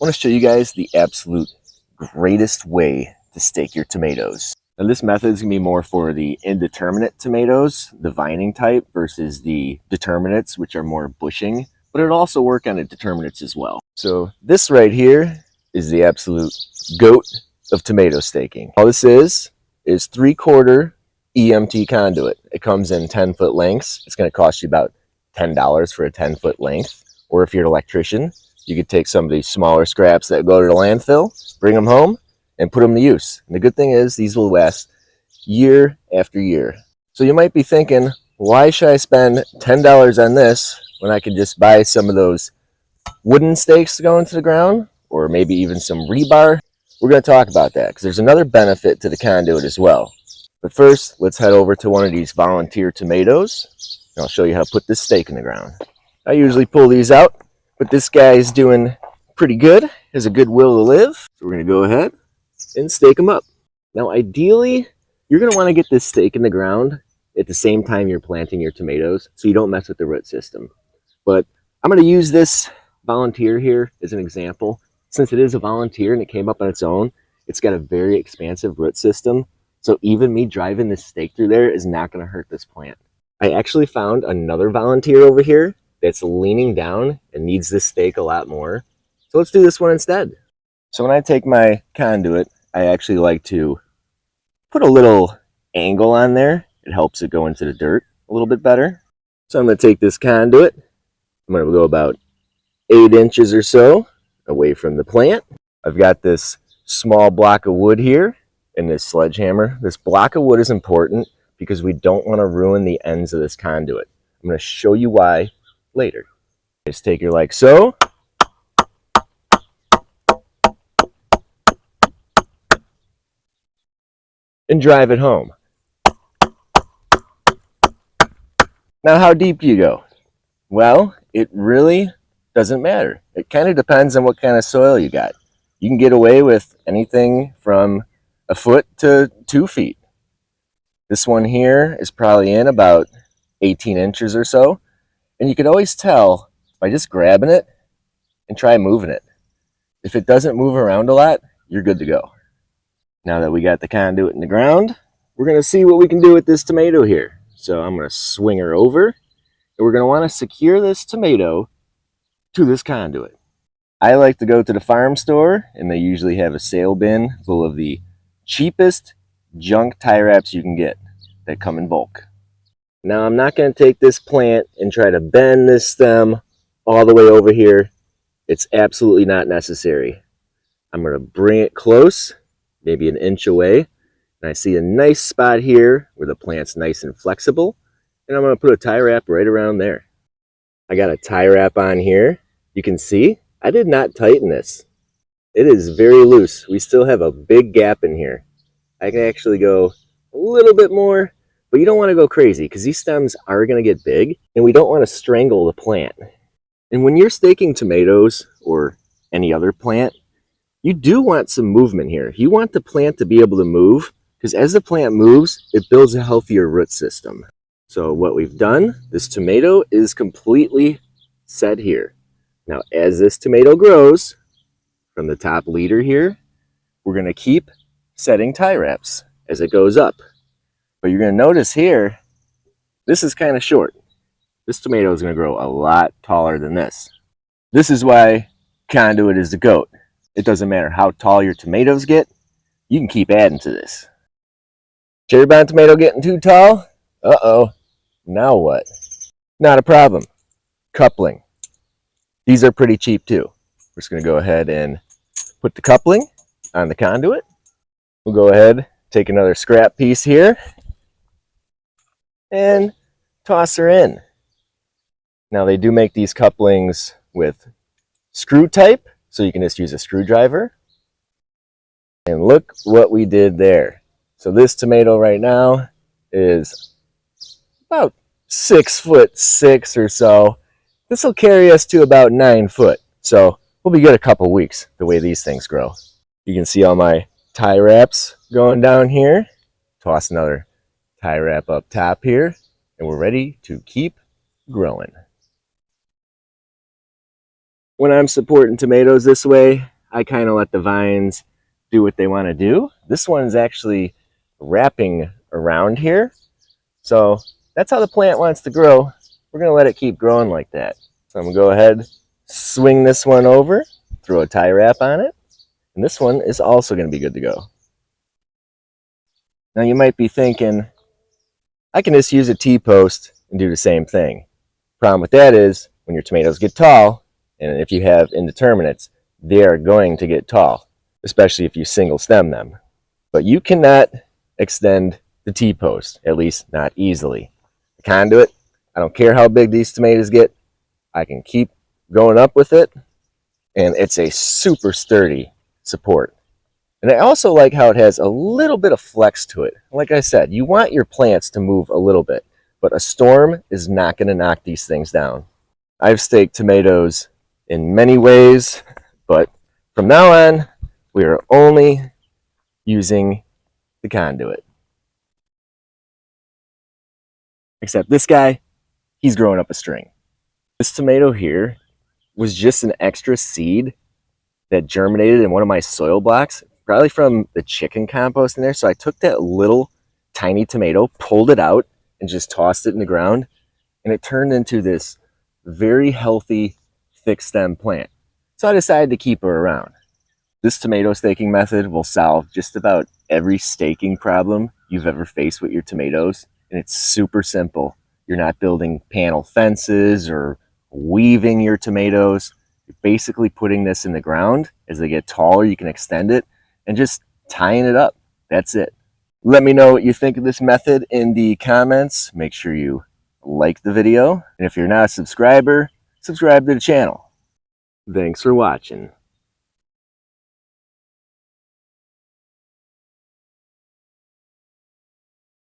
want to show you guys the absolute greatest way to stake your tomatoes. Now this method is going to be more for the indeterminate tomatoes, the vining type, versus the determinates, which are more bushing, but it'll also work on the determinates as well. So this right here is the absolute goat of tomato staking. All this is 3/4 EMT conduit. It comes in 10-foot lengths. It's going to cost you about $10 for a 10-foot length. Or if you're an electrician, you could take some of these smaller scraps that go to the landfill, bring them home, and put them to use. And the good thing is these will last year after year. So you might be thinking, why should I spend $10 on this when I could just buy some of those wooden stakes to go into the ground, or maybe even some rebar? We're going to talk about that because there's another benefit to the conduit as well. But first, let's head over to one of these volunteer tomatoes, and I'll show you how to put this stake in the ground. I usually pull these out, but this guy is doing pretty good, has a good will to live. So we're going to go ahead and stake them up. Now ideally, you're going to want to get this stake in the ground at the same time you're planting your tomatoes so you don't mess with the root system. But I'm going to use this volunteer here as an example. Since it is a volunteer and it came up on its own, it's got a very expansive root system. So even me driving this stake through there is not going to hurt this plant. I actually found another volunteer over here that's leaning down and needs this stake a lot more. So let's do this one instead. So when I take my conduit, I actually like to put a little angle on there. It helps it go into the dirt a little bit better. So I'm going to take this conduit. I'm going to go about 8 inches or so away from the plant. I've got this small block of wood here and this sledgehammer. This block of wood is important because we don't want to ruin the ends of this conduit. I'm going to show you why later. Just take your like so. And drive it home. Now how deep do you go? Well, it really doesn't matter. It kind of depends on what kind of soil you got. You can get away with anything from a foot to 2 feet. This one here is probably in about 18 inches or so. And you can always tell by just grabbing it and try moving it. If it doesn't move around a lot, you're good to go. Now that we got the conduit in the ground, we're going to see what we can do with this tomato here. So I'm going to swing her over, and we're going to want to secure this tomato to this conduit. I like to go to the farm store, and they usually have a sale bin full of the cheapest junk tie wraps you can get that come in bulk. Now I'm not going to take this plant and try to bend this stem all the way over here. It's absolutely not necessary. I'm going to bring it close, maybe 1 inch away, and I see a nice spot here where the plant's nice and flexible, and I'm going to put a tie wrap right around there. I got a tie wrap on here. You can see I did not tighten this. It is very loose. We still have a big gap in here. I can actually go a little bit more, but you don't want to go crazy because these stems are going to get big, and we don't want to strangle the plant. And when you're staking tomatoes or any other plant, you do want some movement here. You want the plant to be able to move because as the plant moves, it builds a healthier root system. So what we've done, this tomato is completely set here. Now, as this tomato grows from the top leader here, we're going to keep setting tie wraps as it goes up. But you're going to notice here, this is kind of short. This tomato is going to grow a lot taller than this. This is why conduit is the goat. It doesn't matter how tall your tomatoes get, you can keep adding to this. Cherry bomb tomato getting too tall? Uh-oh. Now what? Not a problem. Coupling. These are pretty cheap too. We're just going to go ahead and put the coupling on the conduit. We'll go ahead, take another scrap piece here, and toss her in. Now they do make these couplings with screw type, so you can just use a screwdriver. And look what we did there. So this tomato right now is about 6'6" or so. This will carry us to about 9 foot. So we'll be good a couple weeks the way these things grow. You can see all my tie wraps going down here. Toss another tie wrap up top here, and we're ready to keep growing. When I'm supporting tomatoes this way, I kind of let the vines do what they want to do. This one is actually wrapping around here. So that's how the plant wants to grow. We're going to let it keep growing like that. So I'm going to go ahead, swing this one over, throw a tie wrap on it, and this one is also going to be good to go. Now you might be thinking, I can just use a T-post and do the same thing. Problem with that is, when your tomatoes get tall, and if you have indeterminates, they are going to get tall, especially if you single stem them. But you cannot extend the T-post, at least not easily. The conduit, I don't care how big these tomatoes get, I can keep going up with it, and it's a super sturdy support. And I also like how it has a little bit of flex to it. Like I said, you want your plants to move a little bit, but a storm is not going to knock these things down. I've staked tomatoes in many ways, but from now on, we are only using the conduit. Except this guy, he's growing up a string. This tomato here was just an extra seed that germinated in one of my soil blocks, probably from the chicken compost in there. So I took that little tiny tomato, pulled it out, and just tossed it in the ground, and it turned into this very healthy, thick stem plant. So I decided to keep her around. This tomato staking method will solve just about every staking problem you've ever faced with your tomatoes, and it's super simple. You're not building panel fences or weaving your tomatoes. You're basically putting this in the ground. As they get taller, you can extend it and just tying it up. That's it. Let me know what you think of this method in the comments. Make sure you like the video. And if you're not a subscriber, subscribe to the channel. Thanks for watching.